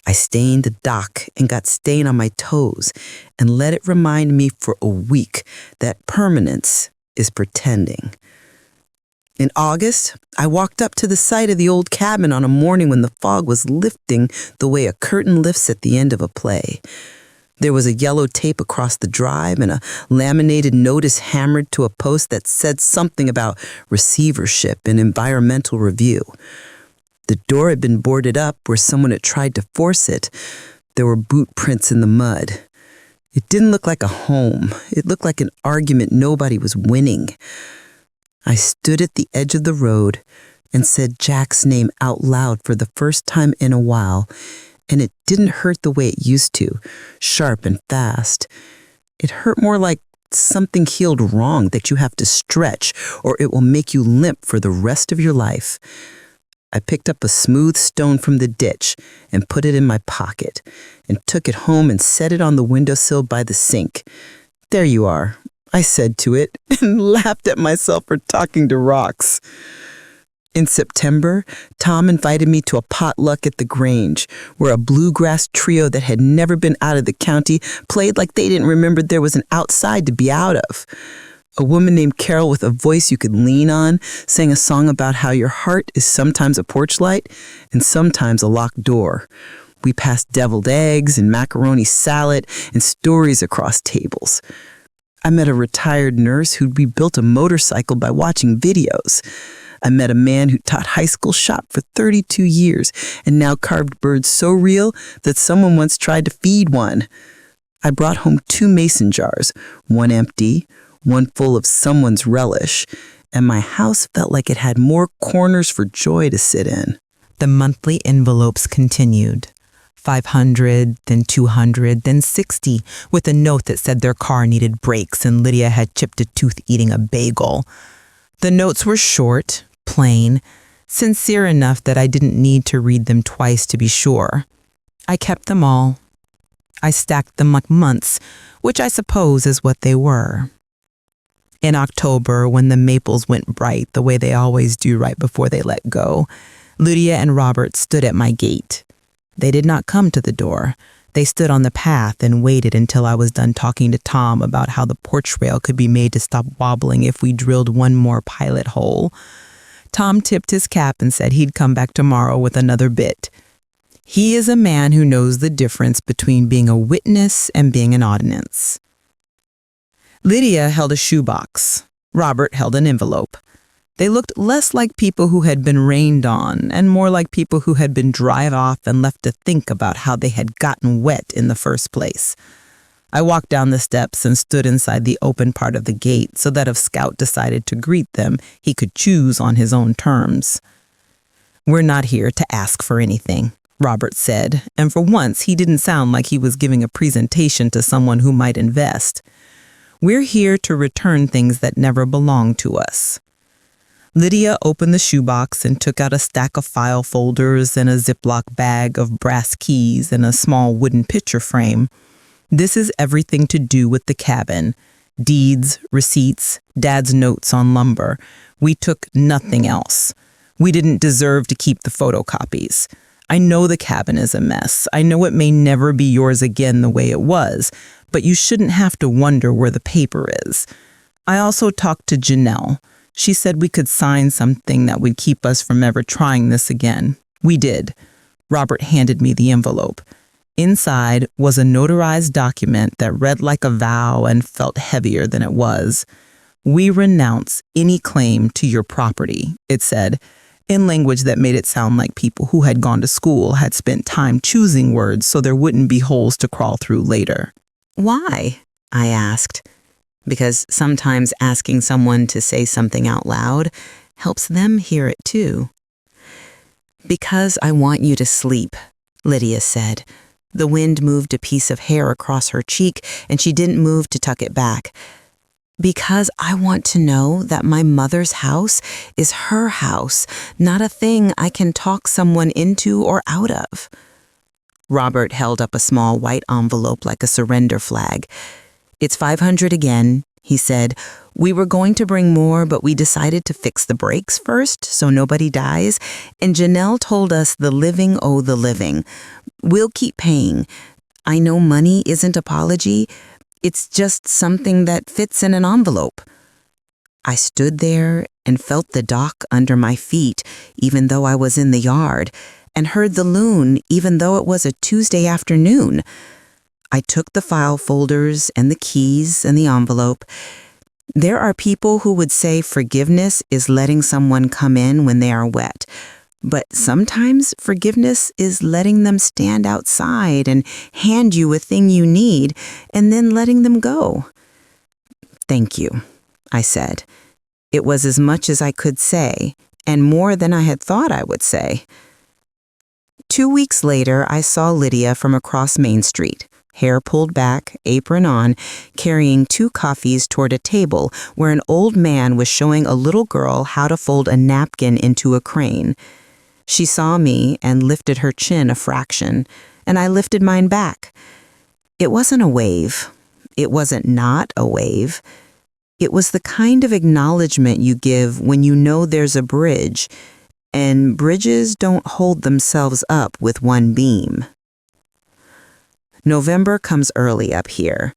I stained the dock and got stain on my toes and let it remind me for a week that permanence is pretending. In August, I walked up to the site of the old cabin on a morning when the fog was lifting the way a curtain lifts at the end of a play. There was a yellow tape across the drive and a laminated notice hammered to a post that said something about receivership and environmental review. The door had been boarded up where someone had tried to force it. There were boot prints in the mud. It didn't look like a home. It looked like an argument nobody was winning. I stood at the edge of the road and said Jack's name out loud for the first time in a while, and it didn't hurt the way it used to, sharp and fast. It hurt more like something healed wrong that you have to stretch or it will make you limp for the rest of your life. I picked up a smooth stone from the ditch and put it in my pocket and took it home and set it on the windowsill by the sink. "There you are," I said to it and laughed at myself for talking to rocks. In September, Tom invited me to a potluck at the Grange, where a bluegrass trio that had never been out of the county played like they didn't remember there was an outside to be out of. A woman named Carol with a voice you could lean on sang a song about how your heart is sometimes a porch light and sometimes a locked door. We passed deviled eggs and macaroni salad and stories across tables. I met a retired nurse who'd rebuilt a motorcycle by watching videos. I met a man who taught high school shop for 32 years and now carved birds so real that someone once tried to feed one. I brought home 2 mason jars, one empty, one full of someone's relish, and my house felt like it had more corners for Joy to sit in. The monthly envelopes continued. 500, then 200, then 60, with a note that said their car needed brakes and Lydia had chipped a tooth eating a bagel. The notes were short, plain, sincere enough that I didn't need to read them twice to be sure. I kept them all. I stacked them like months, which I suppose is what they were. In October, when the maples went bright the way they always do right before they let go, Lydia and Robert stood at my gate. They did not come to the door. They stood on the path and waited until I was done talking to Tom about how the porch rail could be made to stop wobbling if we drilled one more pilot hole. Tom tipped his cap and said he'd come back tomorrow with another bit. He is a man who knows the difference between being a witness and being an audience. Lydia held a shoebox. Robert held an envelope. They looked less like people who had been rained on and more like people who had been dried off and left to think about how they had gotten wet in the first place. I walked down the steps and stood inside the open part of the gate so that if Scout decided to greet them, he could choose on his own terms. "We're not here to ask for anything," Robert said, and for once he didn't sound like he was giving a presentation to someone who might invest. "We're here to return things that never belonged to us." Lydia opened the shoebox and took out a stack of file folders and a Ziploc bag of brass keys and a small wooden picture frame. "This is everything to do with the cabin. Deeds, receipts, Dad's notes on lumber. We took nothing else. We didn't deserve to keep the photocopies. I know the cabin is a mess. I know it may never be yours again the way it was, but you shouldn't have to wonder where the paper is. I also talked to Janelle. She said we could sign something that would keep us from ever trying this again. We did." Robert handed me the envelope. Inside was a notarized document that read like a vow and felt heavier than it was. "We renounce any claim to your property," it said, in language that made it sound like people who had gone to school had spent time choosing words so there wouldn't be holes to crawl through later. Why? I asked. Because sometimes asking someone to say something out loud helps them hear it too. "Because I want you to sleep," Lydia said. The wind moved a piece of hair across her cheek, and she didn't move to tuck it back. "Because I want to know that my mother's house is her house, not a thing I can talk someone into or out of." Robert held up a small white envelope like a surrender flag. "It's 500 again," he said. "We were going to bring more, but we decided to fix the brakes first so nobody dies, and Janelle told us the living owe the living. We'll keep paying. I know money isn't apology. It's just something that fits in an envelope." I stood there and felt the dock under my feet, even though I was in the yard, and heard the loon, even though it was a Tuesday afternoon. I took the file folders and the keys and the envelope. There are people who would say forgiveness is letting someone come in when they are wet, but sometimes forgiveness is letting them stand outside and hand you a thing you need and then letting them go. "Thank you," I said. It was as much as I could say, and more than I had thought I would say. 2 weeks later, I saw Lydia from across Main Street, hair pulled back, apron on, carrying 2 coffees toward a table where an old man was showing a little girl how to fold a napkin into a crane. She saw me and lifted her chin a fraction, and I lifted mine back. It wasn't a wave. It wasn't not a wave. It was the kind of acknowledgement you give when you know there's a bridge, and bridges don't hold themselves up with one beam. November comes early up here.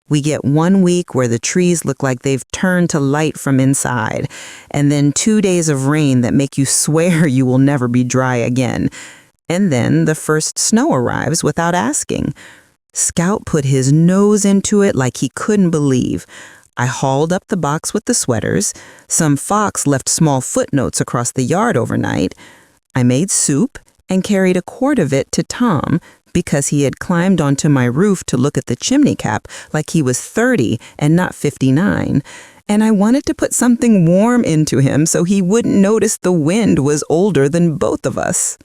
We get 1 week where the trees look like they've turned to light from inside, and then 2 days of rain that make you swear you will never be dry again. And then the first snow arrives without asking. Scout put his nose into it like he couldn't believe. I hauled up the box with the sweaters. Some fox left small footnotes across the yard overnight. I made soup and carried a quart of it to Tom because he had climbed onto my roof to look at the chimney cap like he was 30 and not 59. and I wanted to put something warm into him so he wouldn't notice the wind was older than both of us.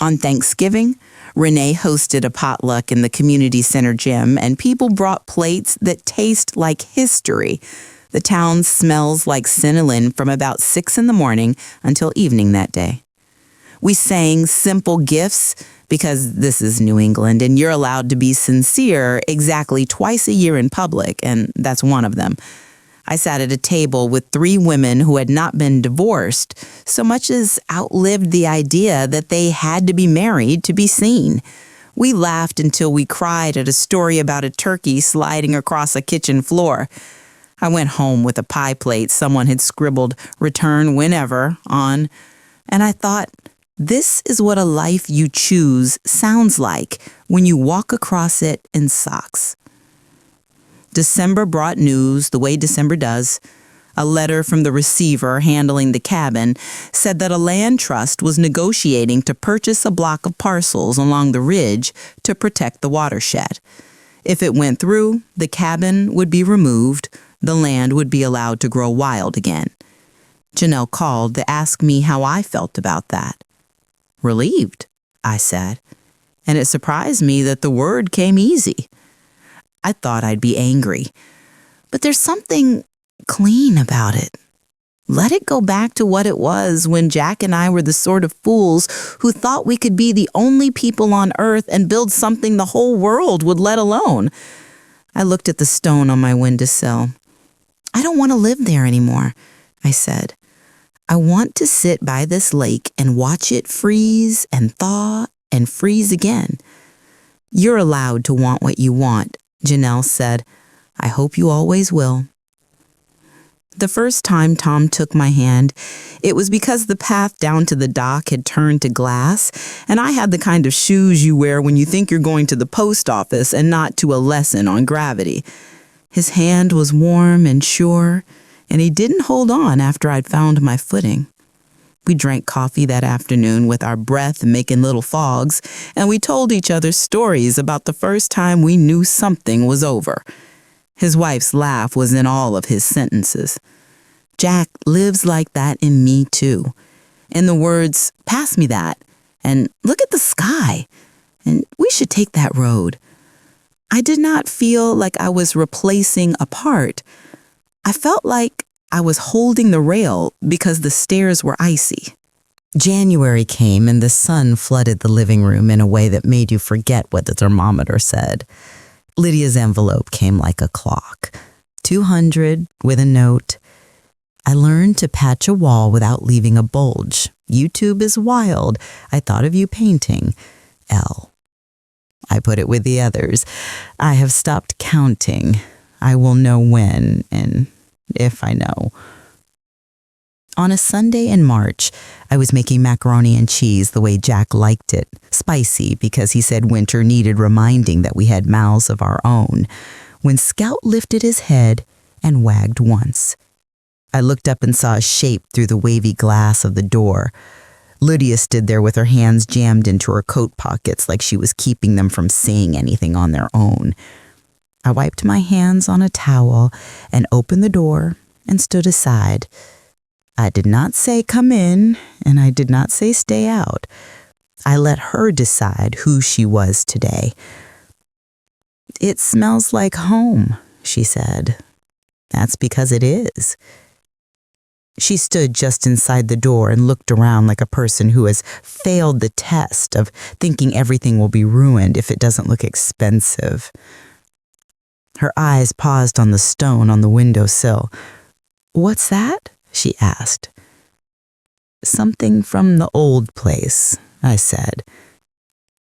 On Thanksgiving, Renee hosted a potluck in the community center gym, and people brought plates that taste like history. The town smells like cinnamon from about 6 in the morning until evening that day. We sang simple gifts because this is New England and you're allowed to be sincere exactly twice a year in public, and that's one of them. I sat at a table with 3 women who had not been divorced, so much as outlived the idea that they had to be married to be seen. We laughed until we cried at a story about a turkey sliding across a kitchen floor. I went home with a pie plate someone had scribbled "return whenever" on, and I thought, this is what a life you choose sounds like when you walk across it in socks. December brought news the way December does. A letter from the receiver handling the cabin said that a land trust was negotiating to purchase a block of parcels along the ridge to protect the watershed. If it went through, the cabin would be removed, the land would be allowed to grow wild again. Janelle called to ask me how I felt about that. Relieved, I said, and it surprised me that the word came easy. I thought I'd be angry, but there's something clean about it. Let it go back to what it was when Jack and I were the sort of fools who thought we could be the only people on earth and build something the whole world would let alone. I looked at the stone on my windowsill. I don't want to live there anymore, I said. I want to sit by this lake and watch it freeze and thaw and freeze again. You're allowed to want what you want, Janelle said. I hope you always will. The first time Tom took my hand, it was because the path down to the dock had turned to glass, and I had the kind of shoes you wear when you think you're going to the post office and not to a lesson on gravity. His hand was warm and sure, and he didn't hold on after I'd found my footing. We drank coffee that afternoon with our breath making little fogs, and we told each other stories about the first time we knew something was over. His wife's laugh was in all of his sentences. Jack lives like that in me too. In the words, "Pass me that," and "Look at the sky," and "We should take that road." I did not feel like I was replacing a part. I felt like I was holding the rail because the stairs were icy. January came and the sun flooded the living room in a way that made you forget what the thermometer said. Lydia's envelope came like a clock. 200 with a note. I learned to patch a wall without leaving a bulge. YouTube is wild. I thought of you painting. L. I put it with the others. I have stopped counting. I will know when and if I know. On a Sunday in March, I was making macaroni and cheese the way Jack liked it, spicy because he said winter needed reminding that we had mouths of our own, when Scout lifted his head and wagged once. I looked up and saw a shape through the wavy glass of the door. Lydia stood there with her hands jammed into her coat pockets like she was keeping them from saying anything on their own. I wiped my hands on a towel and opened the door and stood aside. I did not say come in, and I did not say stay out. I let her decide who she was today. It smells like home, she said. That's because it is. She stood just inside the door and looked around like a person who has failed the test of thinking everything will be ruined if it doesn't look expensive. Her eyes paused on the stone on the windowsill. "What's that?" she asked. "Something from the old place," I said.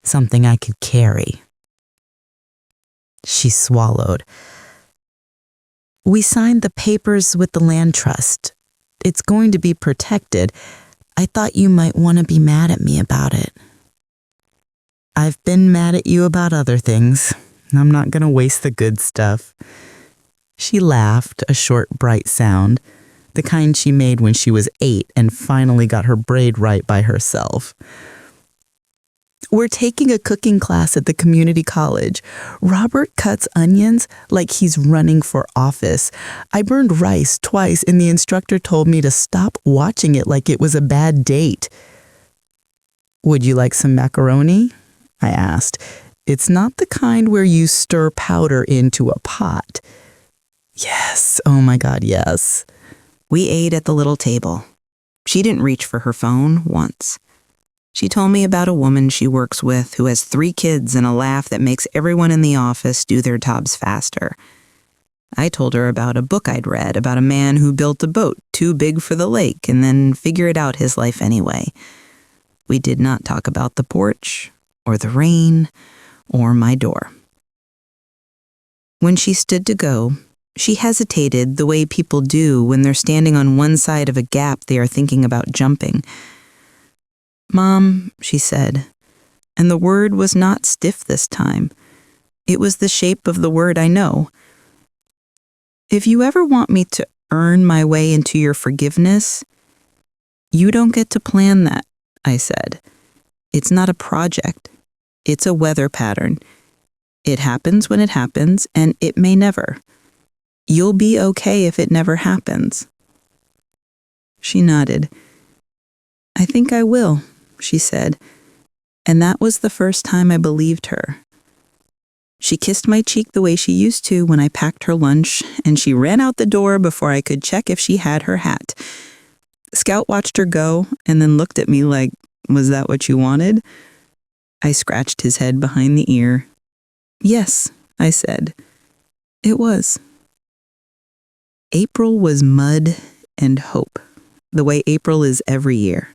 "Something I could carry." She swallowed. "We signed the papers with the land trust. It's going to be protected. I thought you might want to be mad at me about it." "I've been mad at you about other things. I'm not going to waste the good stuff." She laughed, a short, bright sound, the kind she made when she was 8 and finally got her braid right by herself. We're taking a cooking class at the community college. Robert cuts onions like he's running for office. I burned rice twice, and the instructor told me to stop watching it like it was a bad date. Would you like some macaroni? I asked. It's not the kind where you stir powder into a pot. Yes, oh my God, yes. We ate at the little table. She didn't reach for her phone once. She told me about a woman she works with who has 3 kids and a laugh that makes everyone in the office do their jobs faster. I told her about a book I'd read about a man who built a boat too big for the lake and then figured out his life anyway. We did not talk about the porch, or the rain, or my door. When she stood to go, she hesitated the way people do when they're standing on one side of a gap they are thinking about jumping. "Mom," she said, and the word was not stiff this time. It was the shape of the word I know. "If you ever want me to earn my way into your forgiveness, you don't get to plan that," I said. "It's not a project. It's a weather pattern. It happens when it happens, and it may never. You'll be okay if it never happens." She nodded. "I think I will," she said, and that was the first time I believed her. She kissed my cheek the way she used to when I packed her lunch, and she ran out the door before I could check if she had her hat. Scout watched her go and then looked at me like, "Was that what you wanted?" I scratched his head behind the ear. "Yes," I said. "It was." April was mud and hope, the way April is every year.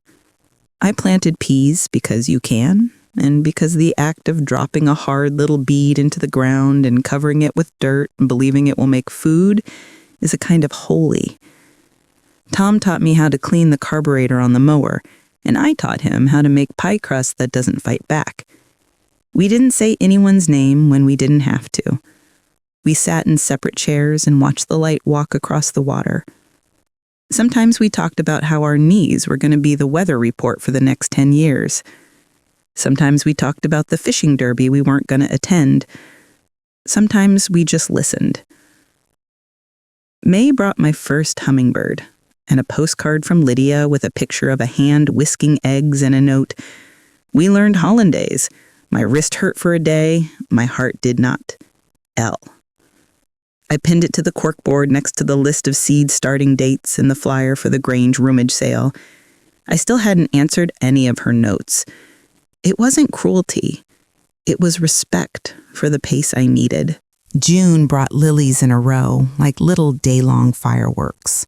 I planted peas because you can, and because the act of dropping a hard little bead into the ground and covering it with dirt and believing it will make food is a kind of holy. Tom taught me how to clean the carburetor on the mower, and I taught him how to make pie crust that doesn't fight back. We didn't say anyone's name when we didn't have to. We sat in separate chairs and watched the light walk across the water. Sometimes we talked about how our knees were going to be the weather report for the next 10 years. Sometimes we talked about the fishing derby we weren't going to attend. Sometimes we just listened. May brought my first hummingbird and a postcard from Lydia with a picture of a hand whisking eggs and a note. "We learned hollandaise. My wrist hurt for a day. My heart did not. L." I pinned it to the corkboard next to the list of seed starting dates and the flyer for the Grange roomage sale. I still hadn't answered any of her notes. It wasn't cruelty. It was respect for the pace I needed. June brought lilies in a row, like little day-long fireworks.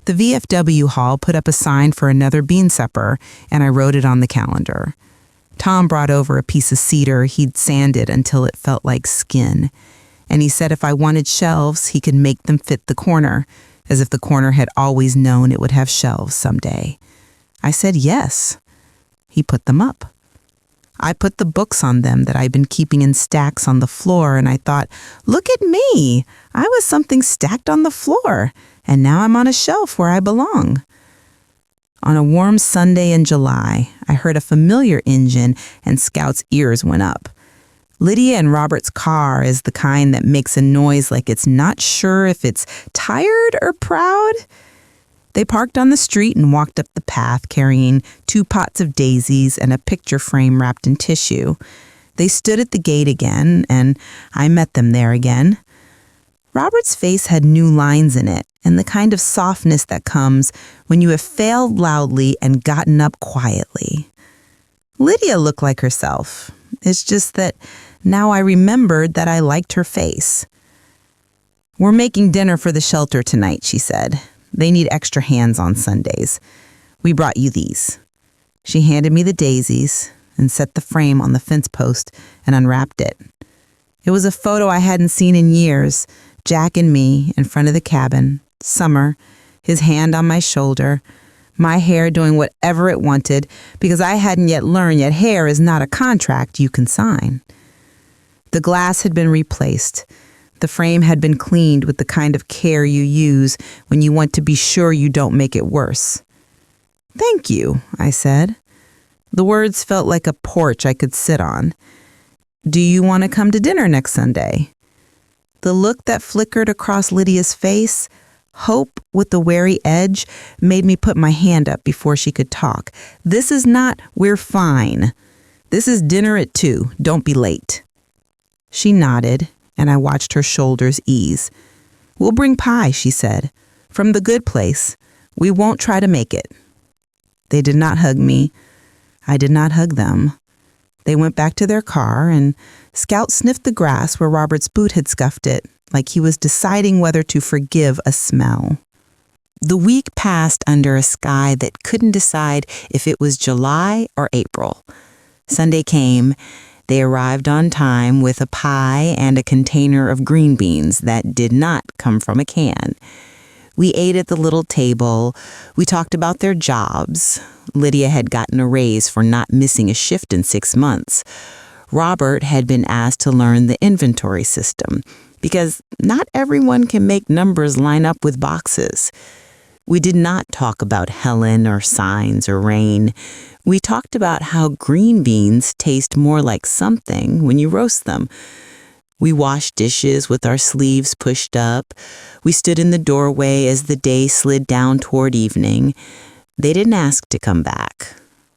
The VFW hall put up a sign for another bean supper, and I wrote it on the calendar. Tom brought over a piece of cedar he'd sanded until it felt like skin. And he said if I wanted shelves, he could make them fit the corner, as if the corner had always known it would have shelves someday. I said yes. He put them up. I put the books on them that I'd been keeping in stacks on the floor, and I thought, look at me. I was something stacked on the floor, and now I'm on a shelf where I belong. On a warm Sunday in July, I heard a familiar engine, and Scout's ears went up. Lydia and Robert's car is the kind that makes a noise like it's not sure if it's tired or proud. They parked on the street and walked up the path carrying 2 pots of daisies and a picture frame wrapped in tissue. They stood at the gate again, and I met them there again. Robert's face had new lines in it, and the kind of softness that comes when you have failed loudly and gotten up quietly. Lydia looked like herself. It's just that now I remembered that I liked her face. "We're making dinner for the shelter tonight," she said. "They need extra hands on Sundays. We brought you these." She handed me the daisies and set the frame on the fence post and unwrapped it. It was a photo I hadn't seen in years, Jack and me in front of the cabin, summer, his hand on my shoulder, my hair doing whatever it wanted because I hadn't yet learned that hair is not a contract you can sign. The glass had been replaced. The frame had been cleaned with the kind of care you use when you want to be sure you don't make it worse. "Thank you," I said. The words felt like a porch I could sit on. Do you want to come to dinner next Sunday? The look that flickered across Lydia's face, hope with the wary edge, made me put my hand up before she could talk. This is not, we're fine. This is dinner at 2. Don't be late. She nodded, and I watched her shoulders ease. We'll bring pie, she said. From the good place. We won't try to make it. They did not hug me. I did not hug them. They went back to their car, and Scout sniffed the grass where Robert's boot had scuffed it, like he was deciding whether to forgive a smell. The week passed under a sky that couldn't decide if it was July or April. Sunday came. They arrived on time with a pie and a container of green beans that did not come from a can. We ate at the little table. We talked about their jobs. Lydia had gotten a raise for not missing a shift in 6 months. Robert had been asked to learn the inventory system because not everyone can make numbers line up with boxes. We did not talk about Helen or signs or rain. We talked about how green beans taste more like something when you roast them. We washed dishes with our sleeves pushed up. We stood in the doorway as the day slid down toward evening. They didn't ask to come back.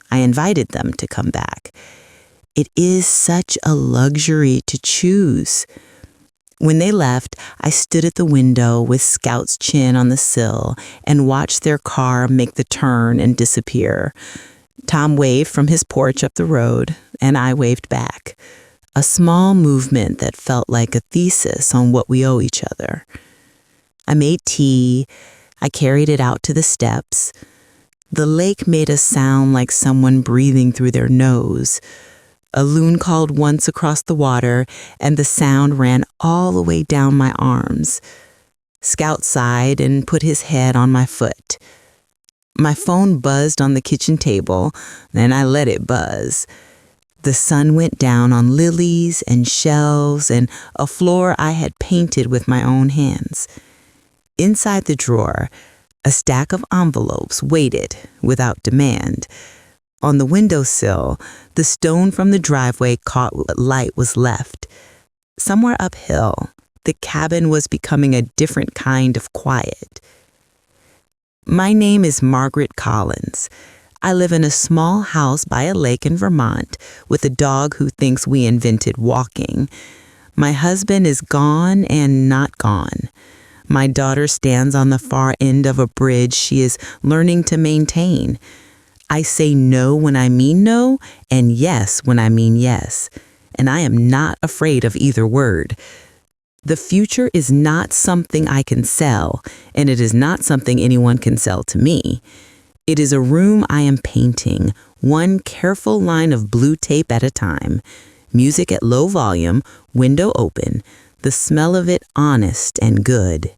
I invited them to come back. It is such a luxury to choose. When they left, I stood at the window with Scout's chin on the sill and watched their car make the turn and disappear. Tom waved from his porch up the road, and I waved back. A small movement that felt like a thesis on what we owe each other. I made tea. I carried it out to the steps. The lake made a sound like someone breathing through their nose. A loon called once across the water, and the sound ran all the way down my arms. Scout sighed and put his head on my foot. My phone buzzed on the kitchen table, and I let it buzz. The sun went down on lilies and shelves and a floor I had painted with my own hands. Inside the drawer, a stack of envelopes waited without demand. On the windowsill, the stone from the driveway caught what light was left. Somewhere uphill, the cabin was becoming a different kind of quiet. My name is Margaret Collins. I live in a small house by a lake in Vermont with a dog who thinks we invented walking. My husband is gone and not gone. My daughter stands on the far end of a bridge she is learning to maintain. I say no when I mean no and yes when I mean yes, and I am not afraid of either word. The future is not something I can sell, and it is not something anyone can sell to me. It is a room I am painting, one careful line of blue tape at a time. Music at low volume, window open, the smell of it honest and good.